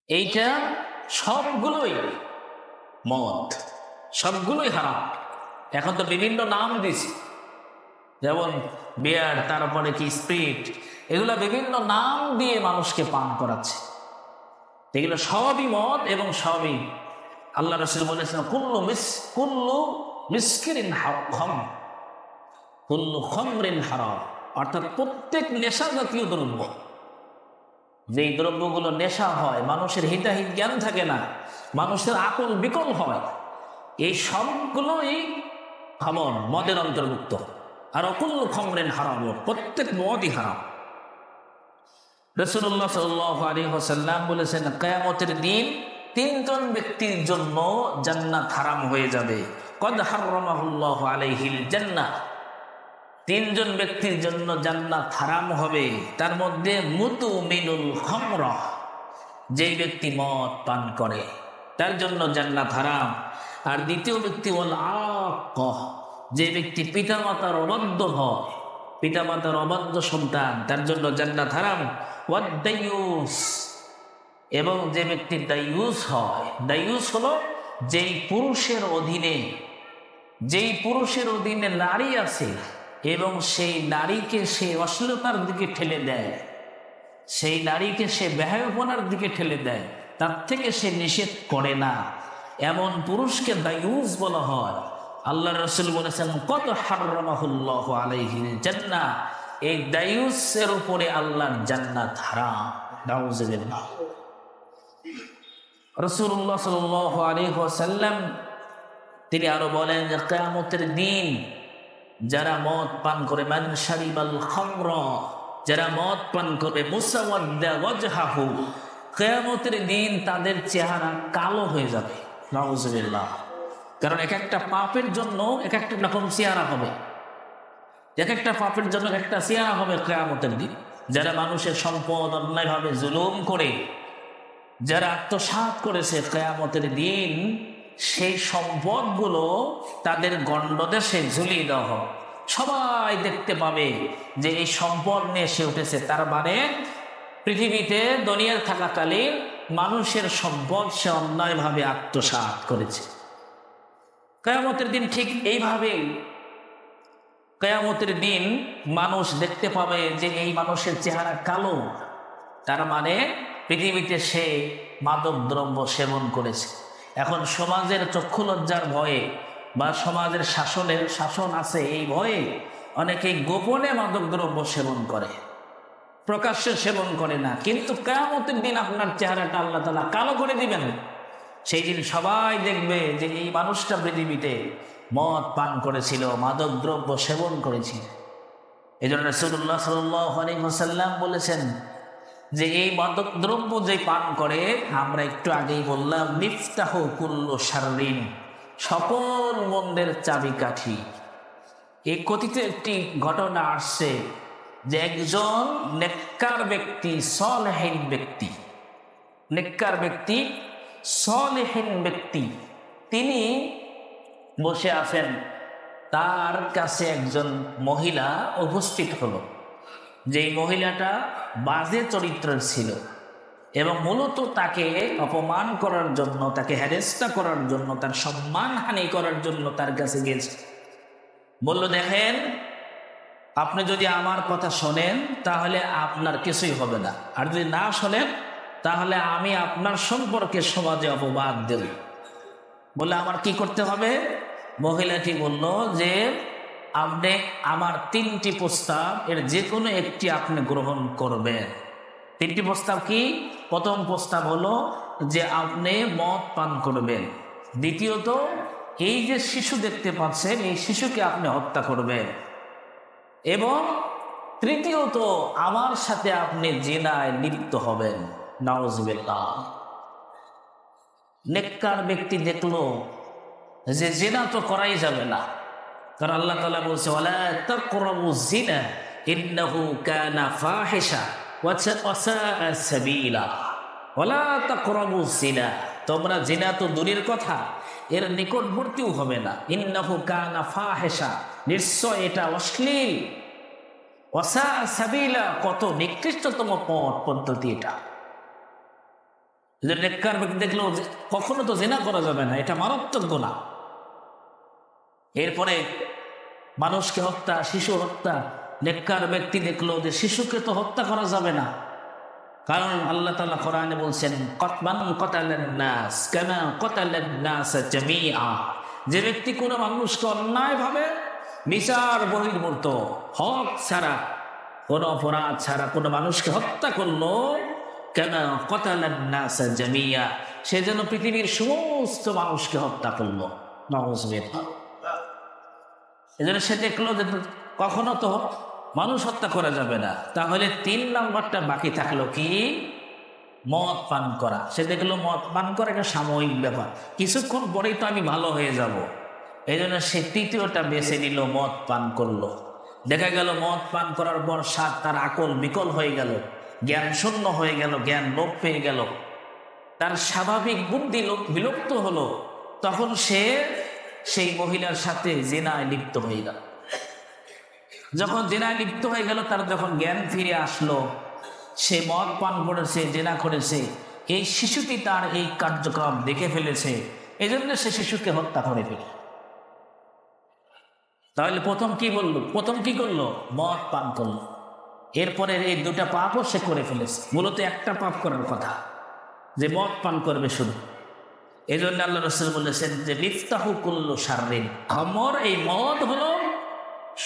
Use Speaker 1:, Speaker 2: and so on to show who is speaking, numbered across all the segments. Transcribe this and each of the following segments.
Speaker 1: এইটা সবগুলোই মদ, সবগুলোই হারাম। এখন তো বিভিন্ন নাম দিছি, যেমন বিয়ার, তারপরে কি স্পিরিট, এগুলো বিভিন্ন নাম দিয়ে মানুষকে পান করাচ্ছে। এগুলো সবই মদ এবং সবই আল্লাহ রাসূল বলেছেন কুল্লু মিসকিরিন হারাম, কুল্লু খামরিন হারাম, অর্থাৎ প্রত্যেক নেশা জাতীয় দ্রব্য, যেই দ্রব্যগুলো নেশা হয়, মানুষের হিতাহিত জ্ঞান থাকে না, মানুষের আকল বিকল হয়, এই সবগুলোই খামর, মদের অন্তর্ভুক্ত। আর কুল্লু খামরিন হারাম, প্রত্যেক মদই হারাম। রাসূলুল্লাহ সাল্লাল্লাহু আলাইহি ওয়াসাল্লাম বলেছেন, কিয়ামতের দিন তিনজন ব্যক্তির জন্য জান্নাত হারাম হয়ে যাবে। কদ হারামাহুল্লাহু আলাইহিল জান্নাহ, তিনজন ব্যক্তির জন্য জান্নাত হারাম হবে। তার মধ্যে মুতমিনুল খামরা, যেই ব্যক্তি মদ পান করে তার জন্য জান্নাত হারাম। আর দ্বিতীয় ব্যক্তি হল আক, যে ব্যক্তি পিতামাতার অবাধ্য হয়, পিতামাতার অবাধ্য সন্তান, তার জন্য জান্নাত হারাম। ওয়াদ-দায়ুস, এবং যে ব্যক্তি দায়ুস হয়, দায়ুস হলো যেই পুরুষের অধীনে নারী আছে এবং সেই নারীকে সে অশ্লীলতার দিকে ঠেলে দেয়, সেই নারীকে সে বেহায়াপনার দিকে ঠেলে দেয়, তার থেকে সে নিষেধ করে না, এমন পুরুষকে দায়ুস বলা হয়। আল্লাহ রাসূল বলেছেন, কত হারামাহুল্লাহু আলাইহিল জান্নাহ, এই দায়ুসের উপরে আল্লাহর জান্নাত হারাম। নাউযুবিল্লাহ। রাসূলুল্লাহ সাল্লাল্লাহু আলাইহি ওয়াসাল্লাম তিনি আরো বলেন যে কিয়ামতের দিন যারা মদ পান করে, মান শারিবাল খামরা, যারা মদ পান করে, মুসাওয়াদ্দা ওয়াজহাহু, কিয়ামতের দিন তাদের চেহারা কালো হয়ে যাবে। নাউযুবিল্লাহ। কারণ এক একটা পাপের জন্য এক একটা রকম চেহারা হবে, এক একটা পাপের জন্য একটা চেহারা হবে কিয়ামতের দিন। যারা মানুষের সম্পদ অন্যায়ভাবে জুলুম করে, যারা আত্মসাৎ করেছে, কিয়ামতের দিন সেই সম্পদগুলো তাদের গণ্ডদেশে ঝুলিয়ে দেওয়া হবে। সবাই দেখতে পাবে যে এই সম্পদ নিয়ে সে উঠেছে। তার মানে পৃথিবীতে দুনিয়ায় থাকাকালীন মানুষের সম্পদ সে অন্যায়ভাবে আত্মসাৎ করেছে। কিয়ামতের দিন ঠিক এইভাবেই, কিয়ামতের দিন মানুষ দেখতে পাবে যে এই মানুষের চেহারা কালো, তার মানে পৃথিবীতে সে মাদক দ্রব্য সেবন করেছে। এখন সমাজের চক্ষু লজ্জার ভয়ে বা সমাজের শাসন আছে এই ভয়ে অনেকেই গোপনে মাদক দ্রব্য সেবন করে, প্রকাশ্যে সেবন করে না। কিন্তু কিয়ামতের দিন আপনার চেহারাটা আল্লাহ তাআলা কালো করে দিবেন। সেই দিন সবাই দেখবে যে এই মানুষটা পৃথিবীতে মদ পান করেছিল, মাদক দ্রব্য সেবন করেছিল। এই জন্য রাসূলুল্লাহ সাল্লাল্লাহু আলাইহি ওয়াসাল্লাম বলেছেন যে এই মাদক দ্রব্য যে পান করে, আমরা একটু আগেই বললাম, মিফতাহু কুল্লু শাররিন, সকল মন্দের চাবিকাঠি। এই কথিত একটি ঘটনা আসছে যে একজন নেককার ব্যক্তি, সলেহীন ব্যক্তি, নেককার ব্যক্তি, সলেহীন ব্যক্তি, তিনি বসে আছেন। তার কাছে একজন মহিলা উপস্থিত হলো। যেই মহিলাটা বাজে চরিত্রের ছিল এবং মূলত তাকে অপমান করার জন্য, তাকে হ্যারেস্টা করার জন্য, তার সম্মানহানি করার জন্য তার কাছে গেছে। বলল, দেখেন, আপনি যদি আমার কথা শোনেন তাহলে আপনার কিছুই হবে না, আর যদি না শোনেন তাহলে আমি আপনার সম্পর্কে সমাজে অপবাদ দেব। বলে, আমার কি করতে হবে? মহিলাটি বলল যে আপনি আমার 3টি প্রস্তাব, এর যে কোনো একটি আপনি গ্রহণ করবেন। 3টি প্রস্তাব কি? প্রথম প্রস্তাব হলো যে আপনি মদ পান করবেন, দ্বিতীয়ত এই যে শিশু দেখতে পাচ্ছেন এই শিশুকে আপনি হত্যা করবেন, এবং তৃতীয়ত আমার সাথে আপনি জিনায় লিপ্ত হবেন। নাউযুবিল্লাহ। নেককার ব্যক্তি দেখলো যে জিনা তো করাই যাবে না, কারণ আল্লাহ তাআলা বলছে, ওয়ালা তাকরাবুজ জিনা ইন্নাহু কানা ফাহিশা ওয়া সাআ সাবিলা। ওয়ালা তাকরাবুজ জিনা, তোমরা জিনা তো দূরের কথা, এর নিকটবর্তীও হবে না। ইন্নাহু কানা ফাহিশা, নিশ্চয় এটা অশ্লীল। ওয়া সাআ সাবিলা, কত নিকৃষ্টতম পথ পদ্ধতি এটা। যে নেককার ব্যক্তি দেখলো কখনো তো জিনা করা যাবে না, এটা মারাত্মক গুনাহ। এরপরে মানুষকে হত্যা, শিশু হত্যা, নেককার ব্যক্তি দেখলো যে শিশুকে তো হত্যা করা যাবে না, কারণ আল্লাহ তাআলা কোরআনে বলছেন মান কাতালান নাস কামা কাতালান নাস জামিআ, যে ব্যক্তি কোনো মানুষকে অন্যায়ভাবে বিচার বহির্ভূত হক ছাড়া, কোনো অপরাধ ছাড়া কোনো মানুষকে হত্যা করলো, কামা কাতালান নাস জামিআ, সে যেন পৃথিবীর সমস্ত মানুষকে হত্যা করলো। নাউযুবিল্লাহ। এজন্য সে দেখলো যে কখনো তো মানুষ হত্যা করা যাবে না, তাহলে 3 নাম্বারটা বাকি থাকলো কি? মদ পান করা। সে দেখলো মদ পান করা একটা সাময়িক ব্যাপার, কিছুক্ষণ পরেই তো আমি ভালো হয়ে যাব। এই জন্য সে তৃতীয়টা বেছে নিল, মদ পান করলো। দেখা গেল মদ পান করার পর স্বাদ তার আকল বিকল হয়ে গেল, জ্ঞান শূন্য হয়ে গেল, জ্ঞান লোপ পেয়ে গেল, তার স্বাভাবিক বুদ্ধি বিলুপ্ত হলো। তখন সে সেই মহিলার সাথে জিনায় লিপ্ত হয়ে গেল। যখন জিনায় লিপ্ত হয়ে গেল, তার যখন জ্ঞান ফিরে আসলো, সে মদ পান করেছে, জিনা করেছে, এই শিশুটি তার এই কার্যক্রম দেখে ফেলেছে, এই জন্য সে শিশুকে হত্যা করে ফেলে। তাহলে প্রথম কি করলো? মদ পান করলো। এরপরে এই 2টা পাপও সে করে ফেলেছে। মূলত একটা পাপ করার কথা, যে মদ পান করবে শুধু। এই জন্য আল্লাহ রাসূল বলেছেন যে লিফতাহু কুল্লু শাররিন, খমর, এই মদ হলো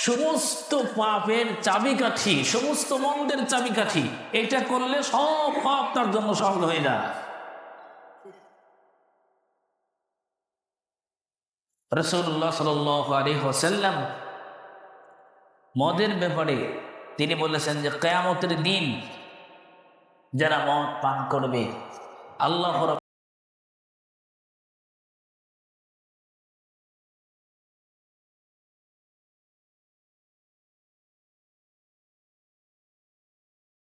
Speaker 1: সমস্ত পাপের চাবিকাঠি, সমস্ত মন্দের চাবিকাঠি। এটা করলে সব পাপ তার জন্য সহজ হয়ে যায়। রাসূলুল্লাহ সাল্লাল্লাহু আলাইহি ওয়াসাল্লাম মদের ব্যাপারে তিনি বলেছেন যে কিয়ামতের দিন যারা মদ পান করবে, আল্লাহ